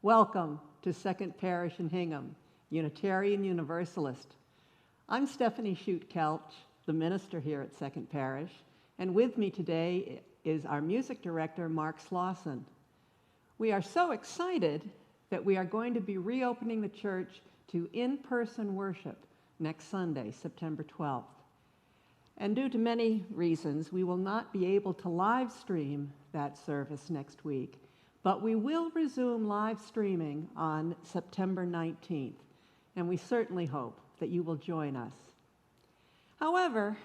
Welcome to Second Parish in Hingham, Unitarian Universalist. I'm Stephanie Shute-Kelch, the minister here at Second Parish, and with me today is our music director, Mark Slauson. We are so excited that we are going to be reopening the church to in-person worship next Sunday, September 12th. And due to many reasons, we will not be able to live stream that service next week, but we will resume live streaming on September 19th, and we certainly hope that you will join us. However,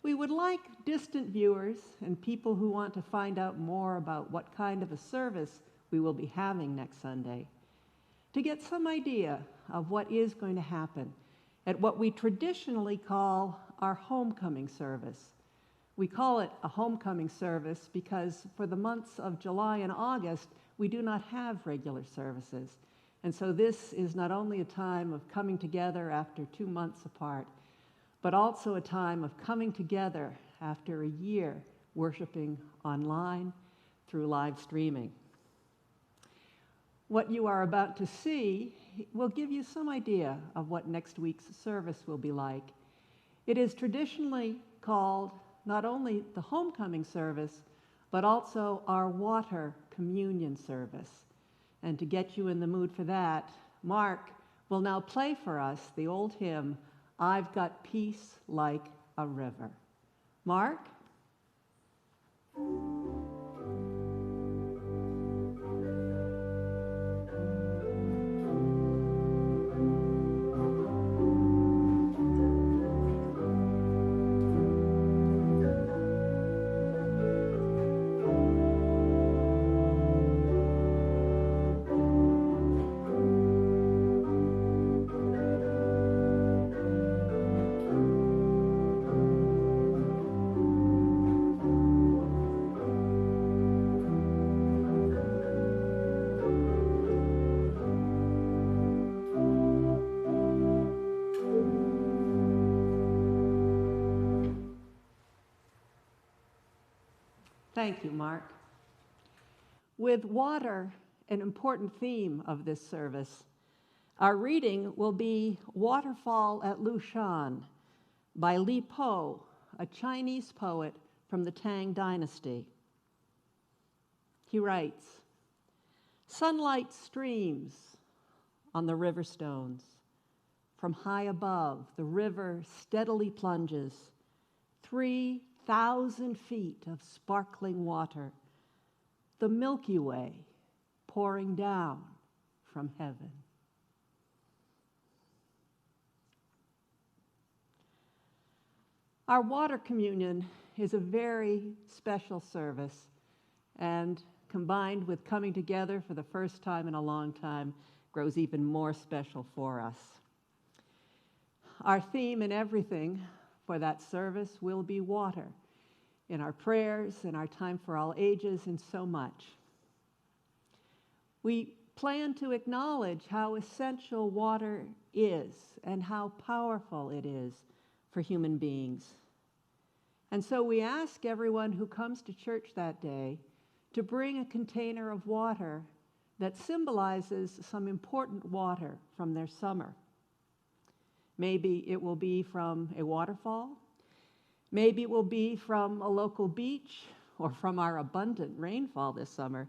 we would like distant viewers and people who want to find out more about what kind of a service we will be having next Sunday to get some idea of what is going to happen at what we traditionally call our homecoming service. We call it a homecoming service because for the months of July and August, we do not have regular services. And so this is not only a time of coming together after 2 months apart, but also a time of coming together after a year worshiping online through live streaming. What you are about to see will give you some idea of what next week's service will be like. It is traditionally called not only the homecoming service, but also our water communion service. And to get you in the mood for that, Mark will now play for us the old hymn, I've Got Peace Like a River. Mark? Thank you, Mark. With water an important theme of this service, our reading will be Waterfall at Lushan by Li Po, a Chinese poet from the Tang Dynasty. He writes, sunlight streams on the river stones. From high above, the river steadily plunges 3,000 feet of sparkling water, the Milky Way pouring down from heaven. Our water communion is a very special service, and combined with coming together for the first time in a long time, grows even more special for us. Our theme in everything for that service will be water, in our prayers, in our time for all ages, and so much. We plan to acknowledge how essential water is and how powerful it is for human beings. And so we ask everyone who comes to church that day to bring a container of water that symbolizes some important water from their summer. Maybe it will be from a waterfall. Maybe it will be from a local beach or from our abundant rainfall this summer.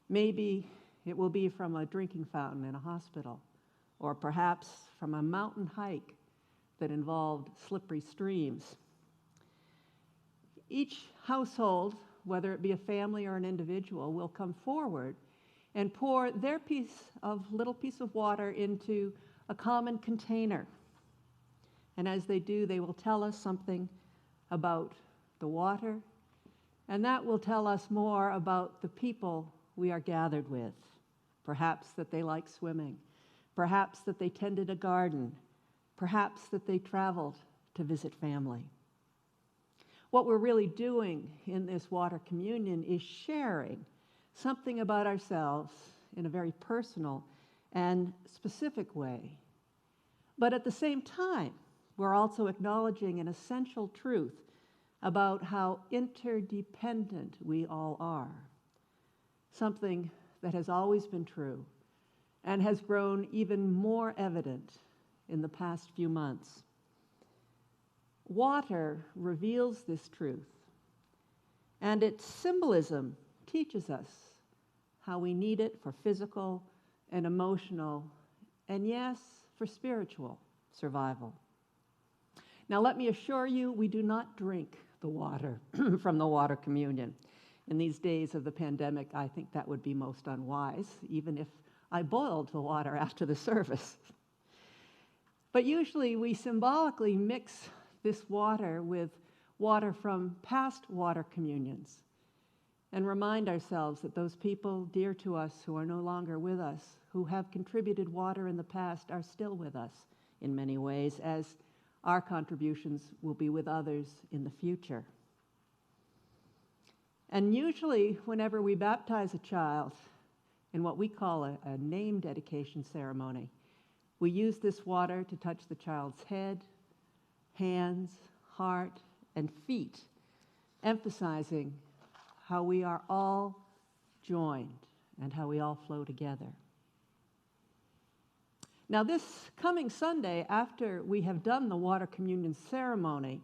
Maybe it will be from a drinking fountain in a hospital, or perhaps from a mountain hike that involved slippery streams. Each household, whether it be a family or an individual, will come forward and pour their little piece of water into a common container. And as they do, they will tell us something about the water, and that will tell us more about the people we are gathered with. Perhaps that they like swimming, perhaps that they tended a garden, perhaps that they traveled to visit family. What we're really doing in this water communion is sharing something about ourselves in a very personal and specific way. But at the same time, we're also acknowledging an essential truth about how interdependent we all are, something that has always been true, and has grown even more evident in the past few months. Water reveals this truth, and its symbolism teaches us how we need it for physical and emotional, and yes, for spiritual survival. Now, let me assure you, we do not drink the water from the water communion. In these days of the pandemic, I think that would be most unwise, even if I boiled the water after the service. But usually we symbolically mix this water with water from past water communions and remind ourselves that those people dear to us who are no longer with us, who have contributed water in the past, are still with us in many ways, as our contributions will be with others in the future. And usually, whenever we baptize a child in what we call a name dedication ceremony, we use this water to touch the child's head, hands, heart, and feet, emphasizing how we are all joined and how we all flow together. Now, this coming Sunday, after we have done the water communion ceremony,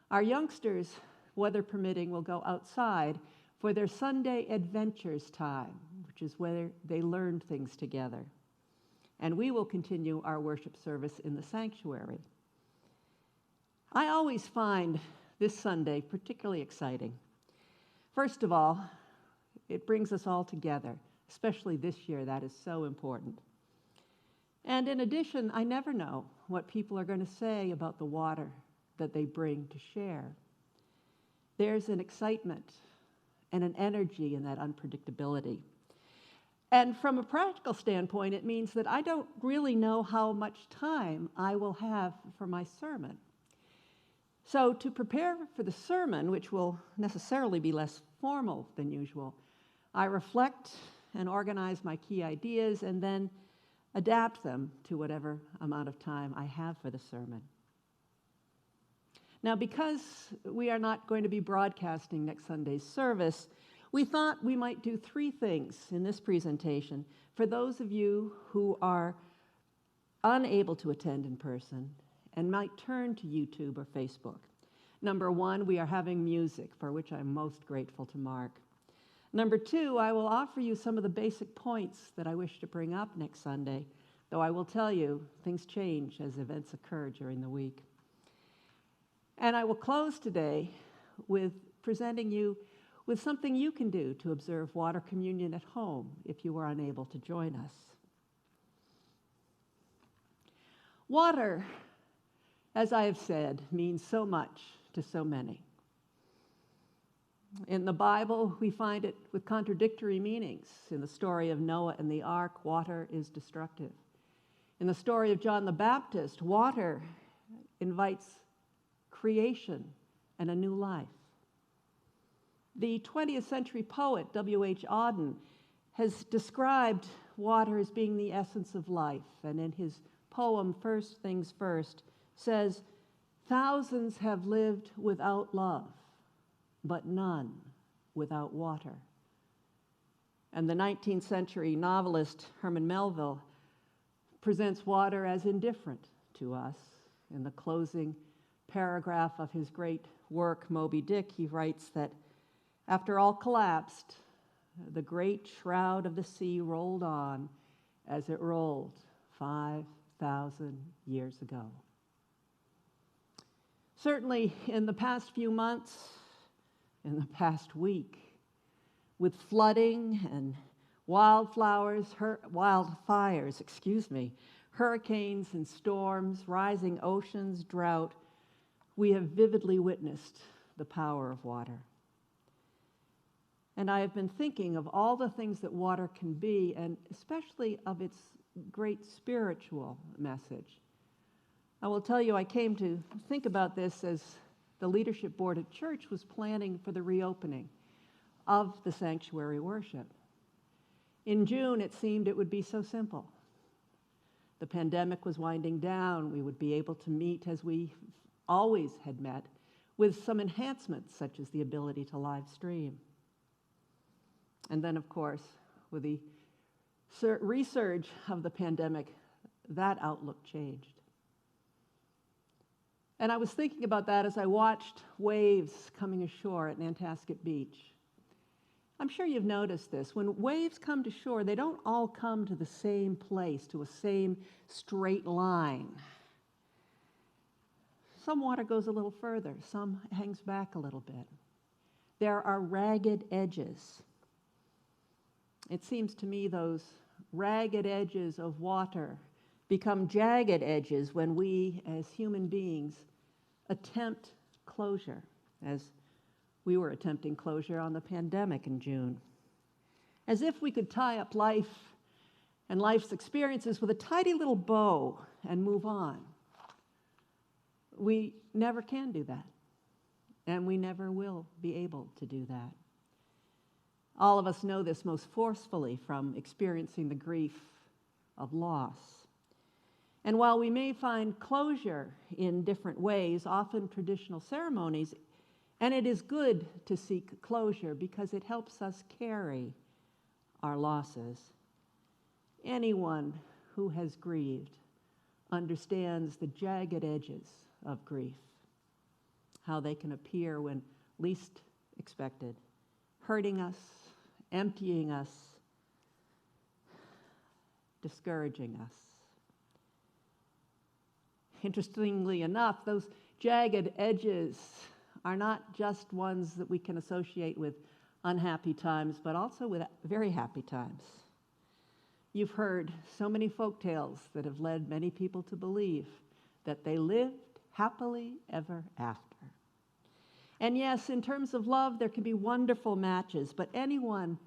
our youngsters, weather permitting, will go outside for their Sunday adventures time, which is where they learn things together. And we will continue our worship service in the sanctuary. I always find this Sunday particularly exciting. First of all, it brings us all together, especially this year. That is so important. And in addition, I never know what people are going to say about the water that they bring to share. There's an excitement and an energy in that unpredictability. And from a practical standpoint, it means that I don't really know how much time I will have for my sermon. So to prepare for the sermon, which will necessarily be less formal than usual, I reflect and organize my key ideas and then adapt them to whatever amount of time I have for the sermon. Now, because we are not going to be broadcasting next Sunday's service, we thought we might do three things in this presentation for those of you who are unable to attend in person and might turn to YouTube or Facebook. Number one, we are having music, for which I'm most grateful to Mark. Number two, I will offer you some of the basic points that I wish to bring up next Sunday, though I will tell you things change as events occur during the week. And I will close today with presenting you with something you can do to observe water communion at home if you are unable to join us. Water, as I have said, means so much to so many. In the Bible, we find it with contradictory meanings. In the story of Noah and the ark, water is destructive. In the story of John the Baptist, water invites creation and a new life. The 20th century poet W.H. Auden has described water as being the essence of life, and in his poem, First Things First, says, "Thousands have lived without love, but none without water." And the 19th century novelist Herman Melville presents water as indifferent to us. In the closing paragraph of his great work, Moby Dick, he writes that after all collapsed, the great shroud of the sea rolled on as it rolled 5,000 years ago. Certainly in the past few months, in the past week, with flooding and wildfires, hurricanes and storms, rising oceans, drought, we have vividly witnessed the power of water. And I have been thinking of all the things that water can be, and especially of its great spiritual message. I will tell you, I came to think about this as the leadership board at church was planning for the reopening of the sanctuary worship. In June, it seemed it would be so simple. The pandemic was winding down. We would be able to meet as we always had met, with some enhancements such as the ability to live stream. And then, of course, with the resurge of the pandemic, that outlook changed. And I was thinking about that as I watched waves coming ashore at Nantasket Beach. I'm sure you've noticed this. When waves come to shore, they don't all come to the same place, to a same straight line. Some water goes a little further, some hangs back a little bit. There are ragged edges. It seems to me those ragged edges of water become jagged edges when we, as human beings, attempt closure, as we were attempting closure on the pandemic in June. As if we could tie up life and life's experiences with a tidy little bow and move on. We never can do that, and we never will be able to do that. All of us know this most forcefully from experiencing the grief of loss. And while we may find closure in different ways, often traditional ceremonies, and it is good to seek closure because it helps us carry our losses. Anyone who has grieved understands the jagged edges of grief, how they can appear when least expected, hurting us, emptying us, discouraging us. Interestingly enough, those jagged edges are not just ones that we can associate with unhappy times, but also with very happy times. You've heard so many folk tales that have led many people to believe that they lived happily ever after. And yes, in terms of love, there can be wonderful matches, but anyone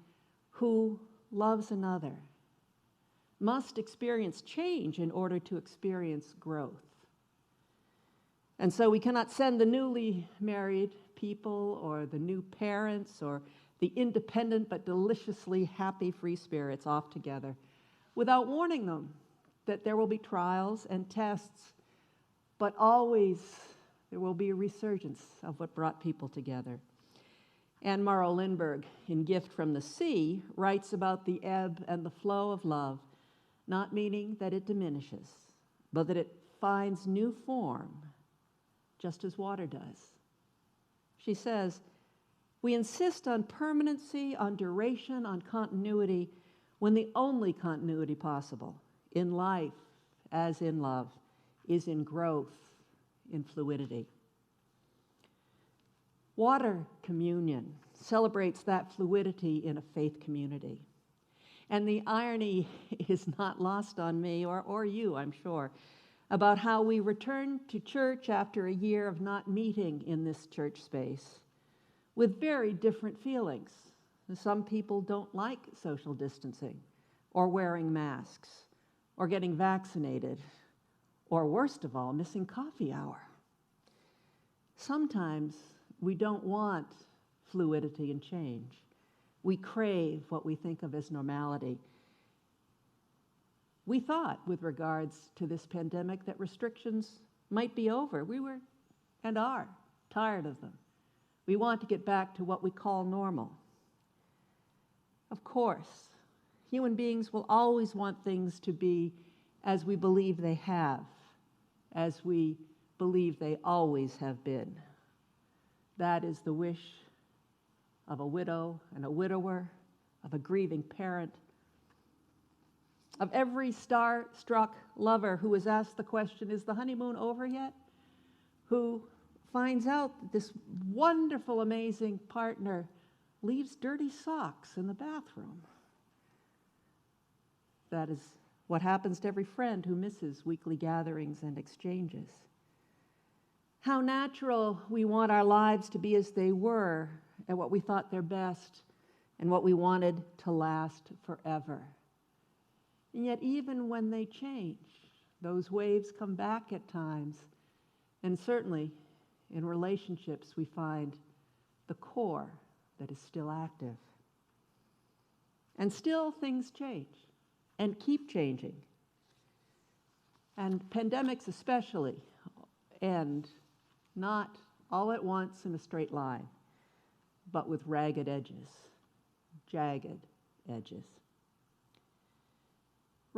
who loves another must experience change in order to experience growth. And so we cannot send the newly married people or the new parents or the independent but deliciously happy free spirits off together without warning them that there will be trials and tests, but always there will be a resurgence of what brought people together. Anne Morrow Lindbergh, in Gift from the Sea, writes about the ebb and the flow of love, not meaning that it diminishes, but that it finds new form, just as water does. She says, "We insist on permanency, on duration, on continuity, when the only continuity possible in life, as in love, is in growth, in fluidity." Water communion celebrates that fluidity in a faith community. And the irony is not lost on me, or you, I'm sure, about how we return to church after a year of not meeting in this church space with very different feelings. Some people don't like social distancing, or wearing masks, or getting vaccinated, or worst of all, missing coffee hour. Sometimes we don't want fluidity and change. We crave what we think of as normality. We thought, with regards to this pandemic, that restrictions might be over. We were, and are, tired of them. We want to get back to what we call normal. Of course, human beings will always want things to be as we believe they have, as we believe they always have been. That is the wish of a widow and a widower, of a grieving parent, of every star-struck lover who is asked the question, "Is the honeymoon over yet?" Who finds out that this wonderful, amazing partner leaves dirty socks in the bathroom. That is what happens to every friend who misses weekly gatherings and exchanges. How natural we want our lives to be as they were, and what we thought their best, and what we wanted to last forever. And yet, even when they change, those waves come back at times, and certainly in relationships we find the core that is still active. And still things change, and keep changing. And pandemics especially end not all at once in a straight line, but with ragged edges, jagged edges.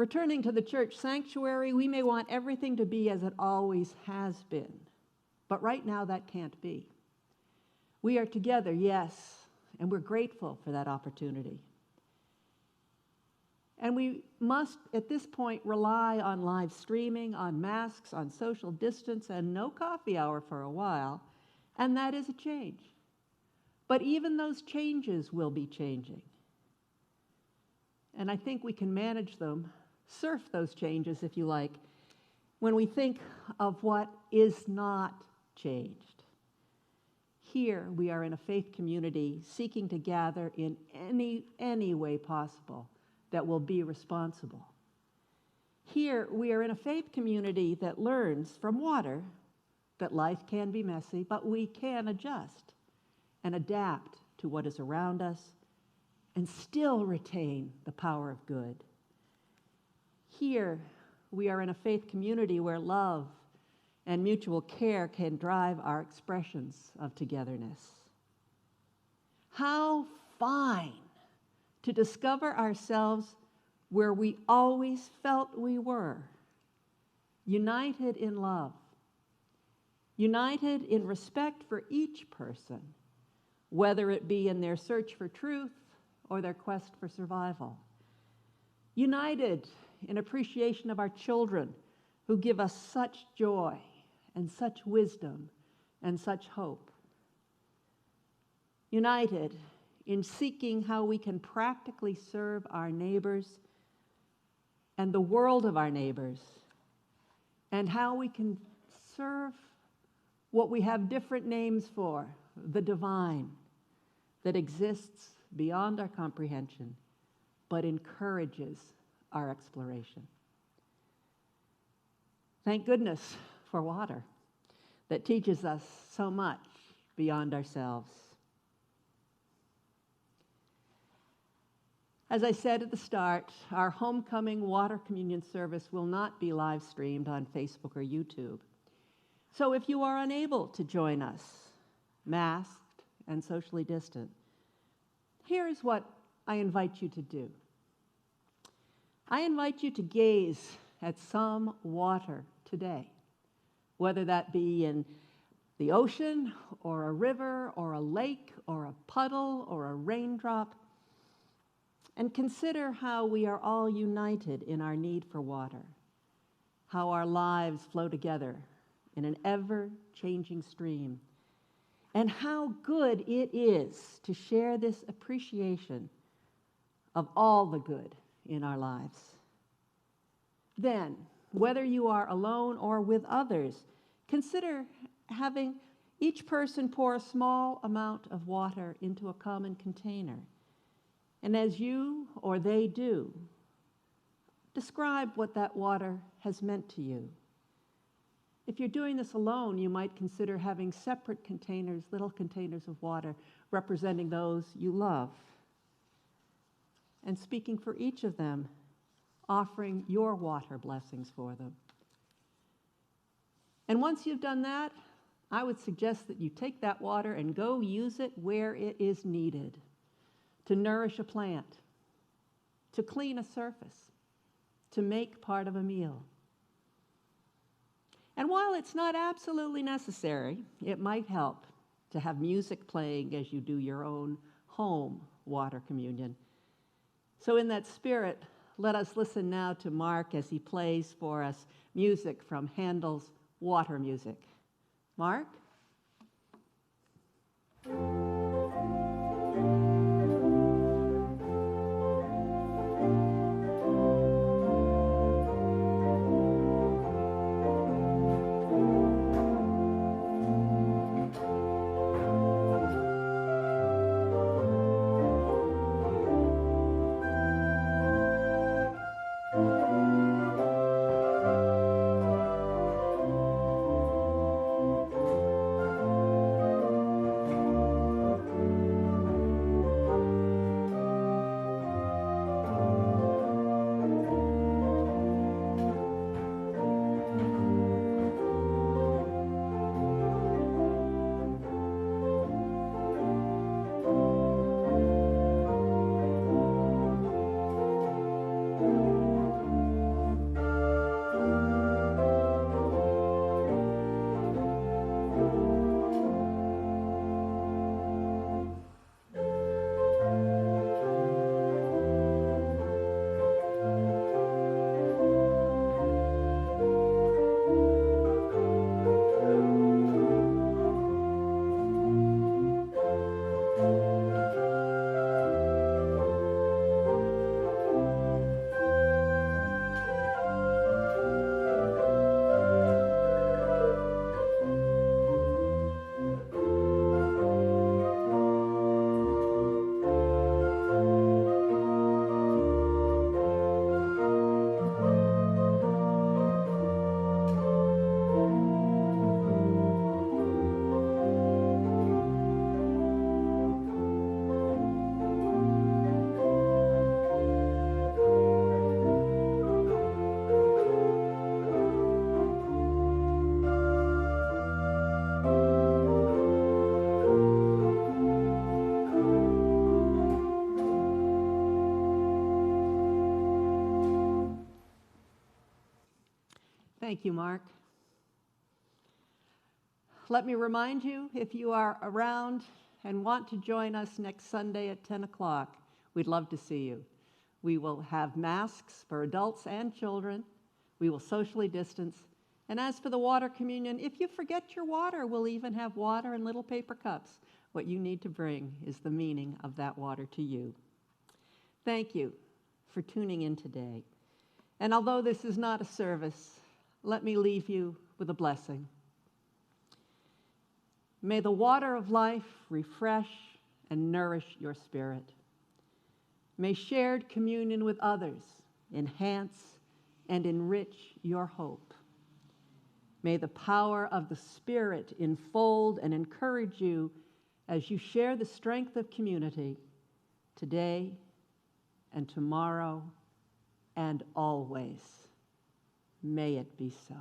Returning to the church sanctuary, we may want everything to be as it always has been, but right now that can't be. We are together, yes, and we're grateful for that opportunity. And we must, at this point, rely on live streaming, on masks, on social distance, and no coffee hour for a while, and that is a change. But even those changes will be changing. And I think we can manage them, surf those changes, if you like, when we think of what is not changed. Here we are in a faith community seeking to gather in any way possible that will be responsible. Here we are in a faith community that learns from water that life can be messy, but we can adjust and adapt to what is around us and still retain the power of good. Here we are in a faith community where love and mutual care can drive our expressions of togetherness. How fine to discover ourselves where we always felt we were, united in love, united in respect for each person, whether it be in their search for truth or their quest for survival. United in appreciation of our children who give us such joy and such wisdom and such hope. United in seeking how we can practically serve our neighbors and the world of our neighbors, and how we can serve what we have different names for, the divine, that exists beyond our comprehension, but encourages our exploration. Thank goodness for water that teaches us so much beyond ourselves. As I said at the start, our homecoming water communion service will not be live streamed on Facebook or YouTube. So if you are unable to join us, masked and socially distant, here is what I invite you to do. I invite you to gaze at some water today, whether that be in the ocean or a river or a lake or a puddle or a raindrop, and consider how we are all united in our need for water, how our lives flow together in an ever-changing stream, and how good it is to share this appreciation of all the good in our lives. Then, whether you are alone or with others, consider having each person pour a small amount of water into a common container. And as you or they do, describe what that water has meant to you. If you're doing this alone, you might consider having separate containers, little containers of water, representing those you love. And speaking for each of them, offering your water blessings for them. And once you've done that, I would suggest that you take that water and go use it where it is needed. To nourish a plant, to clean a surface, to make part of a meal. And while it's not absolutely necessary, it might help to have music playing as you do your own home water communion. So in that spirit, let us listen now to Mark as he plays for us music from Handel's Water Music. Mark? Thank you, Mark. Let me remind you, if you are around and want to join us next Sunday at 10 o'clock, we'd love to see you. We will have masks for adults and children. We will socially distance. And as for the water communion, if you forget your water, we'll even have water in little paper cups. What you need to bring is the meaning of that water to you. Thank you for tuning in today. And although this is not a service, let me leave you with a blessing. May the water of life refresh and nourish your spirit. May shared communion with others enhance and enrich your hope. May the power of the Spirit enfold and encourage you as you share the strength of community today and tomorrow and always. May it be so.